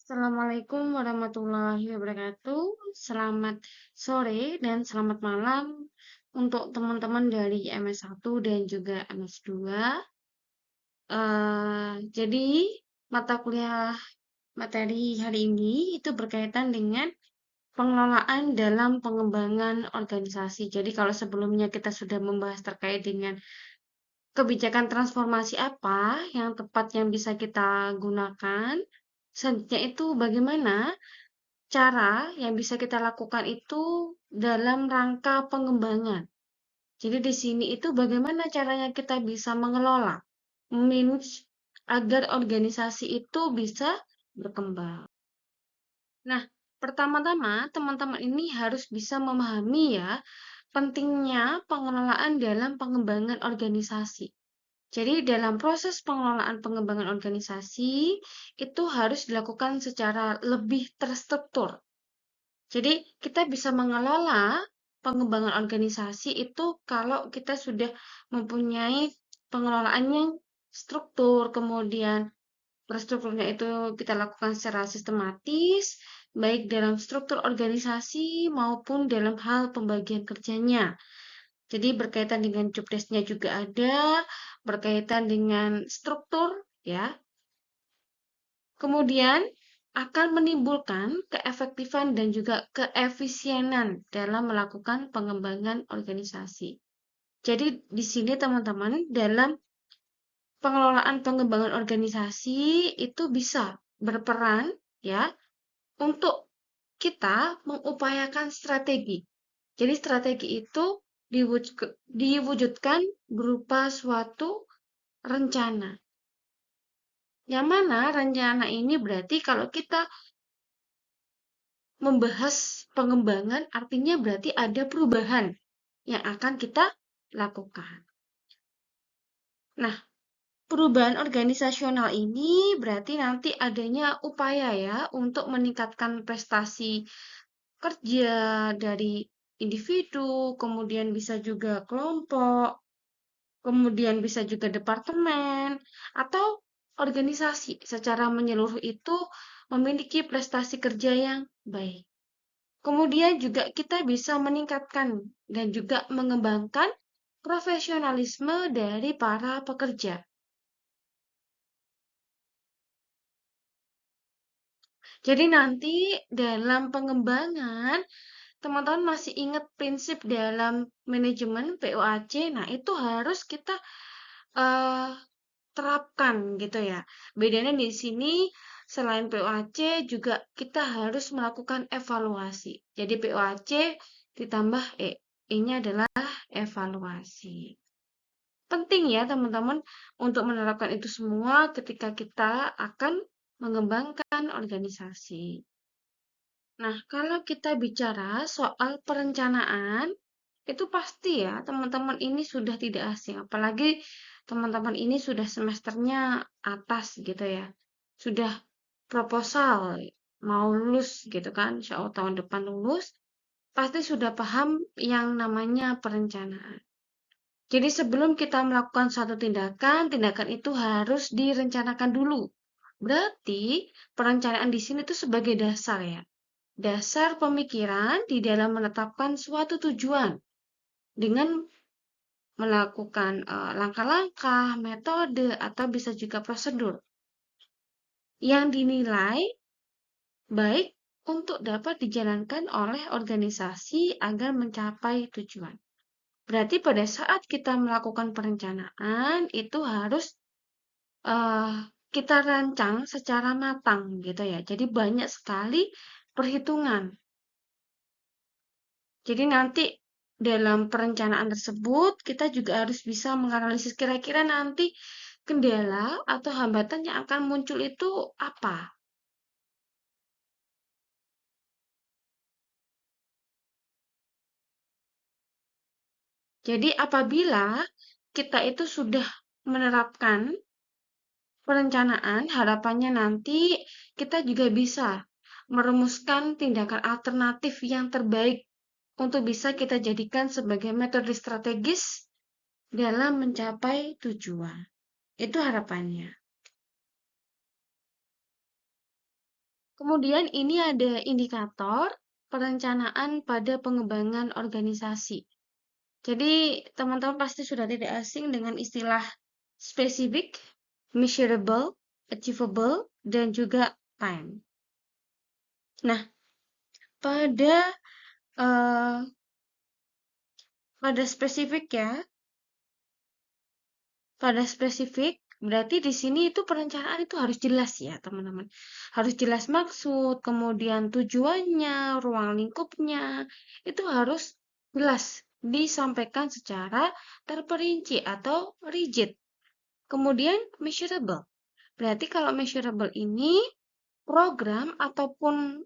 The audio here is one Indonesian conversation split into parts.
Assalamualaikum warahmatullahi wabarakatuh. Selamat sore dan selamat malam untuk teman-teman dari MS1 dan juga MS2. Jadi mata kuliah materi hari ini itu berkaitan dengan pengelolaan dalam pengembangan organisasi. Jadi kalau sebelumnya kita sudah membahas terkait dengan kebijakan transformasi apa yang tepat yang bisa kita gunakan, selanjutnya itu bagaimana cara yang bisa kita lakukan itu dalam rangka pengembangan. Jadi di sini itu bagaimana caranya kita bisa mengelola, manage agar organisasi itu bisa berkembang. Nah, pertama-tama teman-teman ini harus bisa memahami ya pentingnya pengelolaan dalam pengembangan organisasi. Jadi dalam proses pengelolaan pengembangan organisasi itu harus dilakukan secara lebih terstruktur. Jadi, kita bisa mengelola pengembangan organisasi itu kalau kita sudah mempunyai pengelolaan yang struktur, kemudian terstrukturnya itu kita lakukan secara sistematis, baik dalam struktur organisasi maupun dalam hal pembagian kerjanya. Jadi berkaitan dengan job desk-nya juga ada, berkaitan dengan struktur, ya. Kemudian akan menimbulkan keefektifan dan juga keefisienan dalam melakukan pengembangan organisasi. Jadi di sini teman-teman dalam pengelolaan pengembangan organisasi itu bisa berperan ya untuk kita mengupayakan strategi. Jadi strategi itu diwujudkan berupa suatu rencana. Yang mana rencana ini berarti kalau kita membahas pengembangan artinya berarti ada perubahan yang akan kita lakukan. Nah, perubahan organisasional ini berarti nanti adanya upaya ya untuk meningkatkan prestasi kerja dari individu, kemudian bisa juga kelompok, kemudian bisa juga departemen, atau organisasi secara menyeluruh itu memiliki prestasi kerja yang baik. Kemudian juga kita bisa meningkatkan dan juga mengembangkan profesionalisme dari para pekerja. Jadi nanti dalam pengembangan, teman-teman masih ingat prinsip dalam manajemen POAC, nah itu harus kita eh, terapkan gitu ya. Bedanya di sini selain POAC juga kita harus melakukan evaluasi. Jadi POAC ditambah E-nya adalah evaluasi. Penting ya teman-teman untuk menerapkan itu semua ketika kita akan mengembangkan organisasi. Nah, kalau kita bicara soal perencanaan, itu pasti ya teman-teman ini sudah tidak asing. Apalagi teman-teman ini sudah semesternya atas gitu ya. Sudah proposal, mau lulus gitu kan, insya Allah tahun depan lulus, pasti sudah paham yang namanya perencanaan. Jadi sebelum kita melakukan suatu tindakan, tindakan itu harus direncanakan dulu. Berarti perencanaan di sini itu sebagai dasar ya. Dasar pemikiran di dalam menetapkan suatu tujuan dengan melakukan langkah-langkah, metode, atau bisa juga prosedur yang dinilai baik untuk dapat dijalankan oleh organisasi agar mencapai tujuan. Berarti pada saat kita melakukan perencanaan itu harus uh, kita rancang secara matang gitu ya. Jadi banyak sekali perhitungan. Jadi nanti dalam perencanaan tersebut kita juga harus bisa menganalisis kira-kira nanti kendala atau hambatan yang akan muncul itu apa. Jadi apabila kita itu sudah menerapkan perencanaan, harapannya nanti kita juga bisa merumuskan tindakan alternatif yang terbaik untuk bisa kita jadikan sebagai metode strategis dalam mencapai tujuan. Itu harapannya. Kemudian ini ada indikator perencanaan pada pengembangan organisasi. Jadi teman-teman pasti sudah tidak asing dengan istilah spesifik, measurable, achievable, dan juga time. Nah, pada uh, pada spesifik ya, pada spesifik berarti di sini itu perencanaan itu harus jelas ya, teman-teman. Harus jelas maksud, kemudian tujuannya, ruang lingkupnya, itu harus jelas disampaikan secara terperinci atau rigid. Kemudian measurable. Berarti kalau measurable ini program ataupun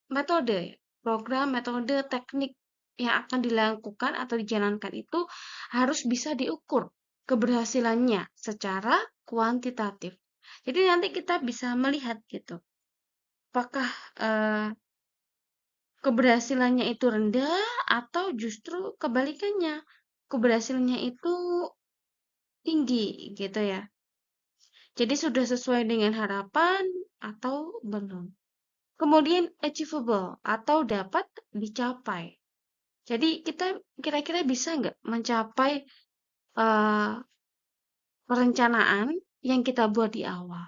metode, program, metode, teknik yang akan dilakukan atau dijalankan itu harus bisa diukur keberhasilannya secara kuantitatif. Jadi nanti kita bisa melihat gitu, apakah keberhasilannya itu rendah atau justru kebalikannya, keberhasilannya itu tinggi gitu ya. Jadi sudah sesuai dengan harapan atau belum. Kemudian achievable atau dapat dicapai. Jadi kita kira-kira bisa nggak mencapai uh, perencanaan yang kita buat di awal.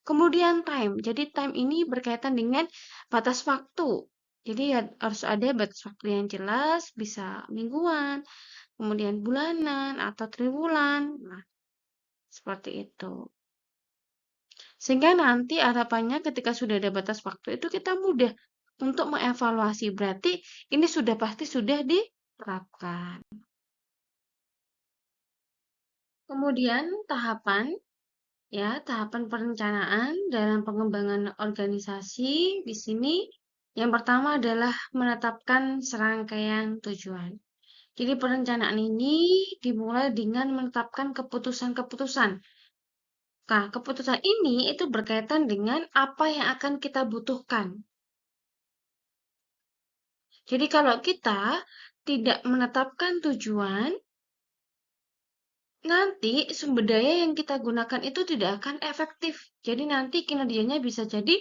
Kemudian time. Jadi time ini berkaitan dengan batas waktu. Jadi harus ada batas waktu yang jelas, bisa mingguan, kemudian bulanan atau triwulan. Nah, seperti itu. Sehingga nanti harapannya ketika sudah ada batas waktu itu kita mudah untuk mengevaluasi. Berarti ini sudah pasti sudah diterapkan. Kemudian tahapan perencanaan dalam pengembangan organisasi di sini yang pertama adalah menetapkan serangkaian tujuan. Jadi perencanaan ini dimulai dengan menetapkan keputusan-keputusan. Nah, keputusan ini itu berkaitan dengan apa yang akan kita butuhkan. Jadi kalau kita tidak menetapkan tujuan, nanti sumber daya yang kita gunakan itu tidak akan efektif. Jadi nanti kinerjanya bisa jadi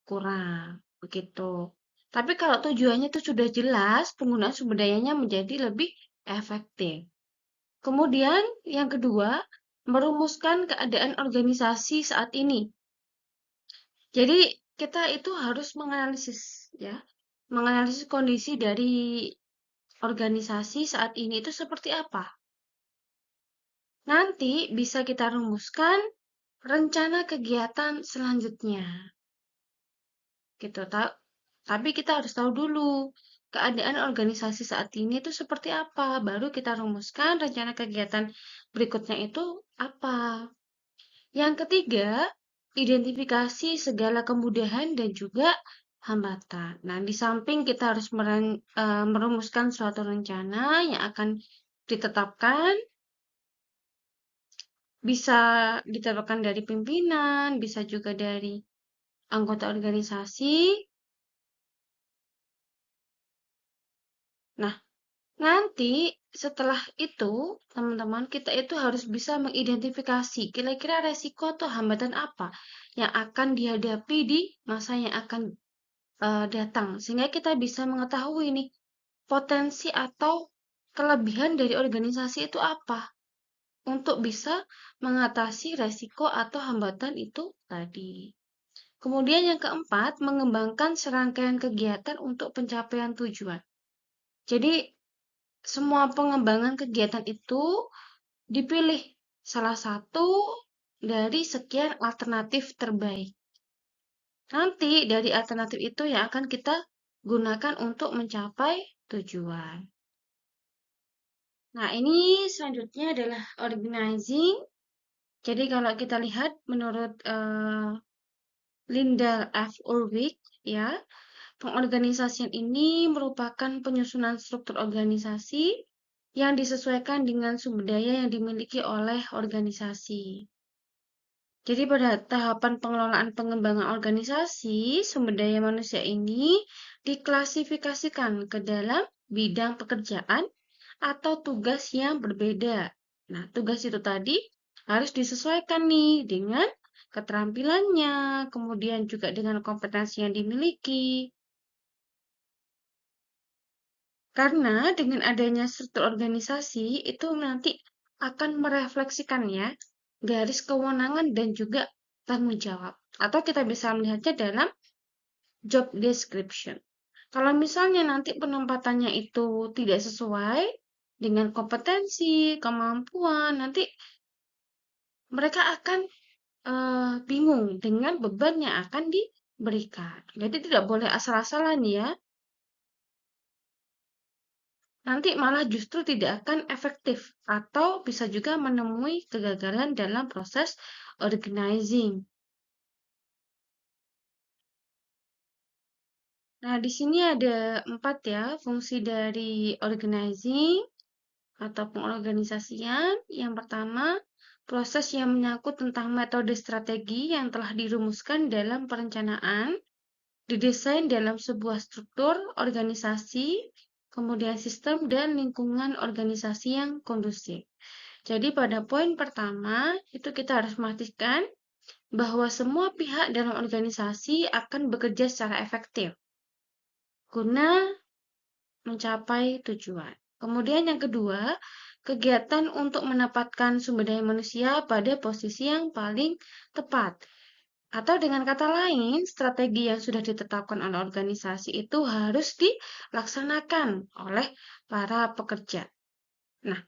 kurang, begitu. Tapi kalau tujuannya itu sudah jelas, penggunaan sumber dayanya menjadi lebih efektif. Kemudian yang kedua, merumuskan keadaan organisasi saat ini. Jadi kita itu harus menganalisis ya, menganalisis kondisi dari organisasi saat ini itu seperti apa. Nanti bisa kita rumuskan rencana kegiatan selanjutnya. Gitu, tapi kita harus tahu dulu keadaan organisasi saat ini itu seperti apa. Baru kita rumuskan rencana kegiatan berikutnya itu apa. Yang ketiga, identifikasi segala kemudahan dan juga hambatan. Nah, di samping kita harus merumuskan suatu rencana yang akan ditetapkan, bisa ditetapkan dari pimpinan, bisa juga dari anggota organisasi. Nah, nanti setelah itu, teman-teman, kita itu harus bisa mengidentifikasi kira-kira resiko atau hambatan apa yang akan dihadapi di masa yang akan datang. Sehingga kita bisa mengetahui nih, potensi atau kelebihan dari organisasi itu apa untuk bisa mengatasi resiko atau hambatan itu tadi. Kemudian yang keempat, mengembangkan serangkaian kegiatan untuk pencapaian tujuan. Jadi, semua pengembangan kegiatan itu dipilih salah satu dari sekian alternatif terbaik. Nanti dari alternatif itu yang akan kita gunakan untuk mencapai tujuan. Nah, ini selanjutnya adalah organizing. Jadi kalau kita lihat menurut Linda F. Ulrich, ya, pengorganisasian ini merupakan penyusunan struktur organisasi yang disesuaikan dengan sumber daya yang dimiliki oleh organisasi. Jadi pada tahapan pengelolaan pengembangan organisasi, sumber daya manusia ini diklasifikasikan ke dalam bidang pekerjaan atau tugas yang berbeda. Nah, tugas itu tadi harus disesuaikan nih dengan keterampilannya, kemudian juga dengan kompetensi yang dimiliki. Karena dengan adanya struktur organisasi itu nanti akan merefleksikan ya garis kewenangan dan juga tanggung jawab. Atau kita bisa melihatnya dalam job description. Kalau misalnya nanti penempatannya itu tidak sesuai dengan kompetensi, kemampuan, nanti mereka akan bingung dengan beban yang akan diberikan. Jadi tidak boleh asal-asalan ya. Nanti malah justru tidak akan efektif atau bisa juga menemui kegagalan dalam proses organizing. Nah, di sini ada 4 ya fungsi dari organizing atau pengorganisasian. Yang pertama, proses yang menyangkut tentang metode strategi yang telah dirumuskan dalam perencanaan, didesain dalam sebuah struktur organisasi, kemudian sistem dan lingkungan organisasi yang kondusif. Jadi pada poin pertama, itu kita harus memastikan bahwa semua pihak dalam organisasi akan bekerja secara efektif guna mencapai tujuan. Kemudian yang kedua, kegiatan untuk menempatkan sumber daya manusia pada posisi yang paling tepat. Atau dengan kata lain, strategi yang sudah ditetapkan oleh organisasi itu harus dilaksanakan oleh para pekerja. Nah,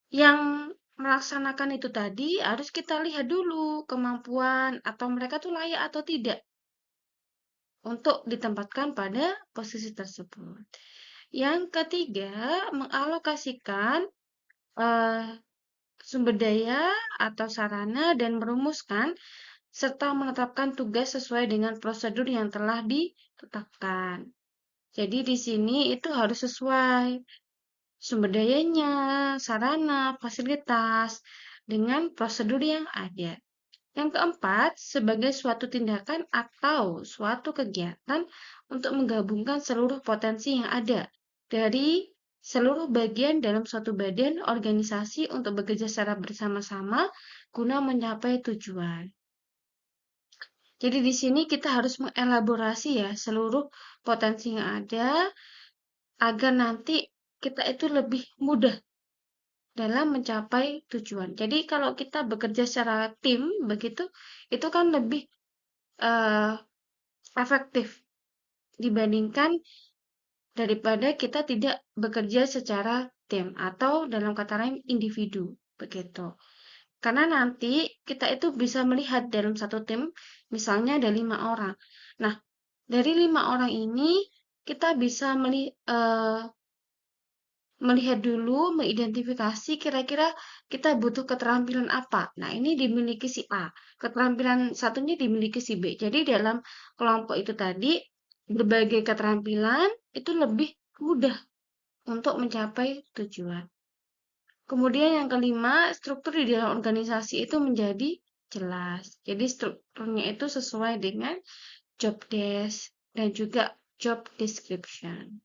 yang melaksanakan itu tadi harus kita lihat dulu kemampuan atau mereka tuh layak atau tidak untuk ditempatkan pada posisi tersebut. Yang ketiga, mengalokasikan eh, sumber daya atau sarana dan merumuskan serta menetapkan tugas sesuai dengan prosedur yang telah ditetapkan. Jadi di sini itu harus sesuai sumber dayanya, sarana, fasilitas dengan prosedur yang ada. Yang keempat, sebagai suatu tindakan atau suatu kegiatan untuk menggabungkan seluruh potensi yang ada dari seluruh bagian dalam suatu badan organisasi untuk bekerja secara bersama-sama guna mencapai tujuan. Jadi di sini kita harus mengelaborasi ya seluruh potensi yang ada agar nanti kita itu lebih mudah dalam mencapai tujuan. Jadi kalau kita bekerja secara tim begitu, itu kan lebih eh, efektif dibandingkan daripada kita tidak bekerja secara tim atau dalam kata lain individu begitu. Karena nanti kita itu bisa melihat dalam satu tim, misalnya ada 5 orang. Nah, dari 5 orang ini kita bisa melihat dulu, mengidentifikasi kira-kira kita butuh keterampilan apa. Nah, ini dimiliki si A. Keterampilan satunya dimiliki si B. Jadi dalam kelompok itu tadi, berbagai keterampilan itu lebih mudah untuk mencapai tujuan. Kemudian yang kelima, struktur di dalam organisasi itu menjadi jelas. Jadi strukturnya itu sesuai dengan job desk dan juga job description.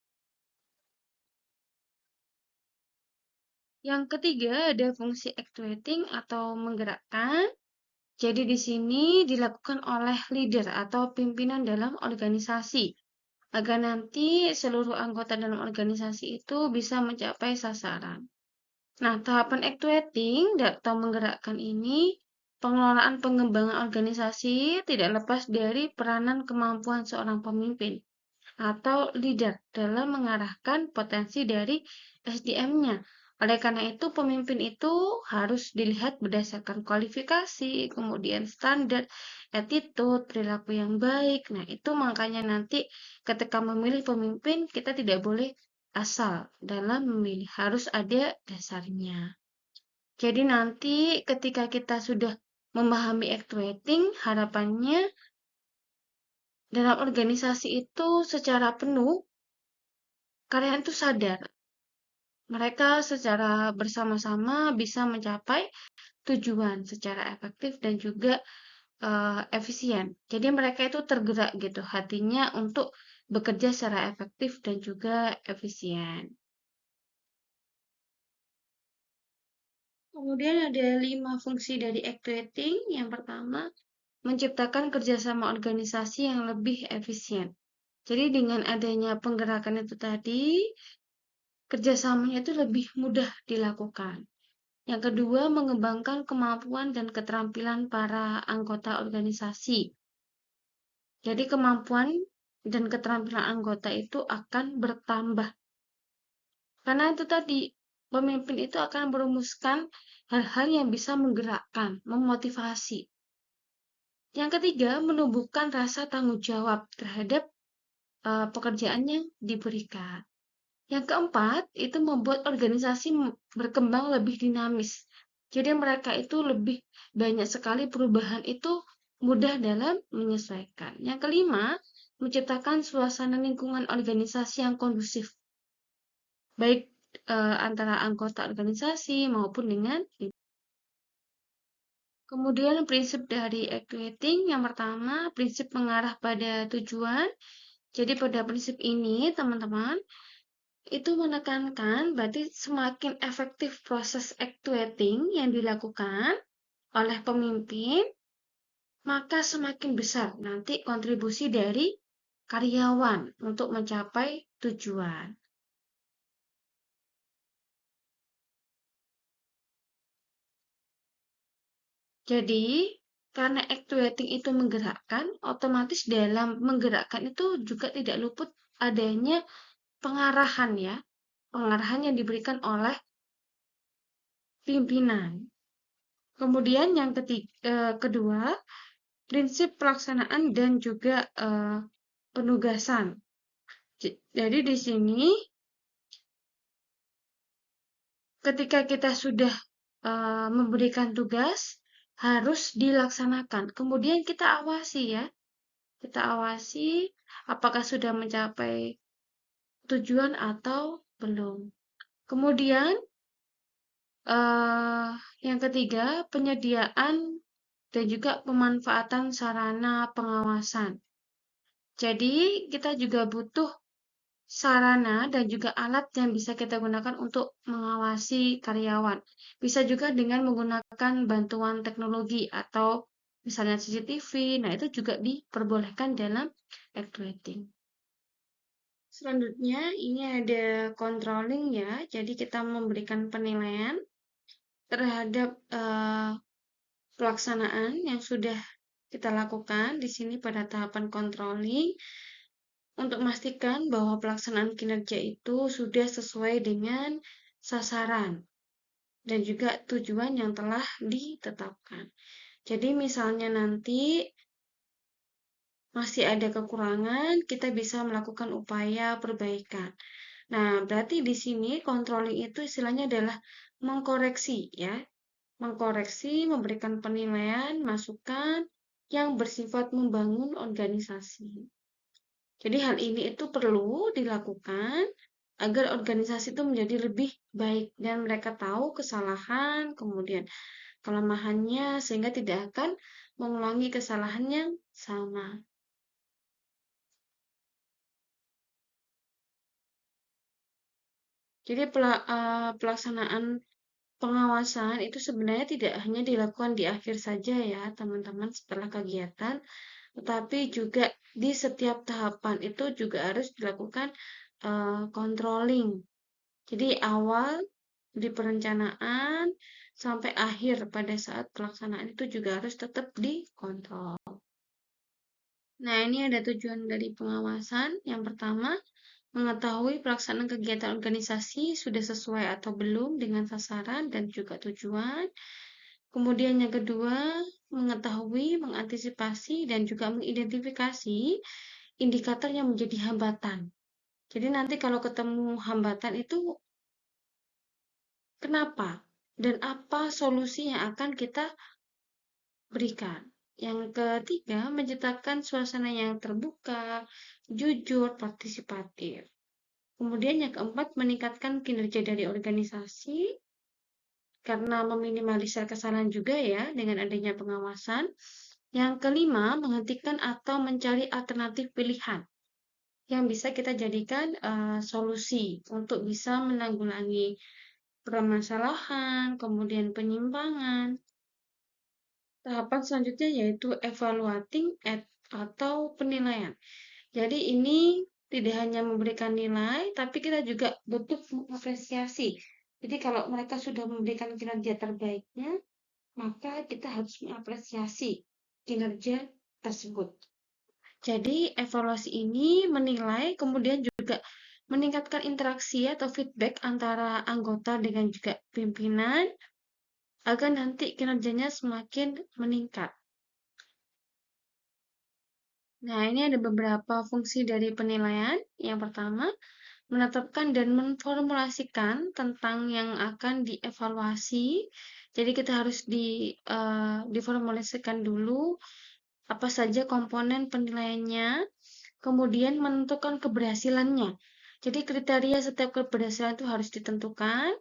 Yang ketiga ada fungsi actuating atau menggerakkan. Jadi di sini dilakukan oleh leader atau pimpinan dalam organisasi agar nanti seluruh anggota dalam organisasi itu bisa mencapai sasaran. Nah, tahapan actuating atau menggerakkan ini pengelolaan pengembangan organisasi tidak lepas dari peranan kemampuan seorang pemimpin atau leader dalam mengarahkan potensi dari SDM-nya. Oleh karena itu, pemimpin itu harus dilihat berdasarkan kualifikasi, kemudian standar, attitude, perilaku yang baik. Nah, itu makanya nanti ketika memilih pemimpin, kita tidak boleh asal dalam memilih, harus ada dasarnya. Jadi nanti ketika kita sudah memahami actuating, harapannya dalam organisasi itu secara penuh kalian itu sadar mereka secara bersama-sama bisa mencapai tujuan secara efektif dan juga efisien. Jadi mereka itu tergerak gitu hatinya untuk bekerja secara efektif dan juga efisien. Kemudian ada 5 fungsi dari actuating. Yang pertama, menciptakan kerjasama organisasi yang lebih efisien. Jadi dengan adanya penggerakan itu tadi, kerjasamanya itu lebih mudah dilakukan. Yang kedua, mengembangkan kemampuan dan keterampilan para anggota organisasi. Jadi kemampuan dan keterampilan anggota itu akan bertambah. Karena itu tadi, pemimpin itu akan merumuskan hal-hal yang bisa menggerakkan, memotivasi. Yang ketiga, menumbuhkan rasa tanggung jawab terhadap pekerjaan yang diberikan. Yang keempat, itu membuat organisasi berkembang lebih dinamis. Jadi mereka itu lebih banyak sekali perubahan itu mudah dalam menyesuaikan. Yang kelima, menciptakan suasana lingkungan organisasi yang kondusif, baik antara anggota organisasi maupun dengan. Kemudian prinsip dari equating yang pertama, prinsip mengarah pada tujuan. Jadi pada prinsip ini, teman-teman, itu menekankan berarti semakin efektif proses actuating yang dilakukan oleh pemimpin, maka semakin besar nanti kontribusi dari karyawan untuk mencapai tujuan. Jadi, karena actuating itu menggerakkan, otomatis dalam menggerakkan itu juga tidak luput adanya pengarahan ya, pengarahan yang diberikan oleh pimpinan. Kemudian yang kedua, prinsip pelaksanaan dan juga penugasan. Jadi di sini ketika kita sudah memberikan tugas harus dilaksanakan. Kemudian kita awasi ya. Kita awasi apakah sudah mencapai tujuan atau belum. Kemudian yang ketiga, penyediaan dan juga pemanfaatan sarana pengawasan. Jadi, kita juga butuh sarana dan juga alat yang bisa kita gunakan untuk mengawasi karyawan. Bisa juga dengan menggunakan bantuan teknologi atau misalnya CCTV. Nah, itu juga diperbolehkan dalam actuating. Selanjutnya, ini ada controlling ya. Jadi, kita memberikan penilaian terhadap pelaksanaan yang sudah kita lakukan di sini pada tahapan controlling untuk memastikan bahwa pelaksanaan kinerja itu sudah sesuai dengan sasaran dan juga tujuan yang telah ditetapkan. Jadi misalnya nanti masih ada kekurangan, kita bisa melakukan upaya perbaikan. Nah, berarti di sini controlling itu istilahnya adalah mengkoreksi ya. Mengkoreksi, memberikan penilaian, masukan yang bersifat membangun organisasi. Jadi hal ini itu perlu dilakukan agar organisasi itu menjadi lebih baik dan mereka tahu kesalahan, kemudian kelemahannya sehingga tidak akan mengulangi kesalahan yang sama. Jadi pelaksanaan pengawasan itu sebenarnya tidak hanya dilakukan di akhir saja ya, teman-teman, setelah kegiatan, tetapi juga di setiap tahapan itu juga harus dilakukan controlling. Jadi awal di perencanaan sampai akhir pada saat pelaksanaan itu juga harus tetap dikontrol. Nah, ini ada tujuan dari pengawasan. Yang pertama, mengetahui pelaksanaan kegiatan organisasi sudah sesuai atau belum dengan sasaran dan juga tujuan. Kemudian yang kedua, mengetahui, mengantisipasi, dan juga mengidentifikasi indikator yang menjadi hambatan. Jadi nanti kalau ketemu hambatan itu kenapa? Dan apa solusi yang akan kita berikan? Yang ketiga, menciptakan suasana yang terbuka, jujur, partisipatif. Kemudian yang keempat, meningkatkan kinerja dari organisasi karena meminimalisir kesalahan juga ya dengan adanya pengawasan. Yang kelima, menghentikan atau mencari alternatif pilihan yang bisa kita jadikan solusi untuk bisa menanggulangi permasalahan, kemudian penyimpangan. Tahapan selanjutnya yaitu evaluating atau penilaian. Jadi ini tidak hanya memberikan nilai, tapi kita juga butuh mengapresiasi. Jadi kalau mereka sudah memberikan kinerja terbaiknya, maka kita harus mengapresiasi kinerja tersebut. Jadi evaluasi ini menilai, kemudian juga meningkatkan interaksi atau feedback antara anggota dengan juga pimpinan, agar nanti kinerjanya semakin meningkat. Nah, ini ada beberapa fungsi dari penilaian. Yang pertama, menetapkan dan memformulasikan tentang yang akan dievaluasi. Jadi kita harus diformulasikan dulu apa saja komponen penilaiannya, kemudian menentukan keberhasilannya. Jadi kriteria setiap keberhasilan itu harus ditentukan,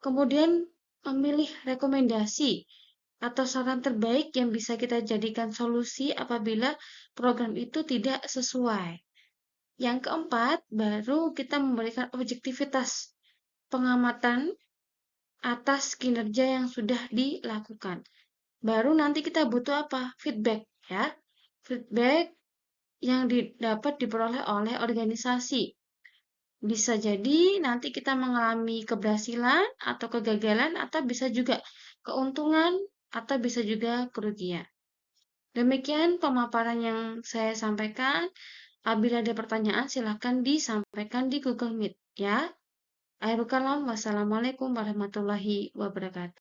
kemudian memilih rekomendasi atau saran terbaik yang bisa kita jadikan solusi apabila program itu tidak sesuai. Yang keempat, baru kita memberikan objektivitas pengamatan atas kinerja yang sudah dilakukan. Baru nanti kita butuh apa? Feedback, ya. Feedback yang dapat diperoleh oleh organisasi. Bisa jadi nanti kita mengalami keberhasilan atau kegagalan, atau bisa juga keuntungan, atau bisa juga kerugian. Demikian pemaparan yang saya sampaikan. Apabila ada pertanyaan, silakan disampaikan di Google Meet, ya. Akhirul kalam, wassalamualaikum warahmatullahi wabarakatuh.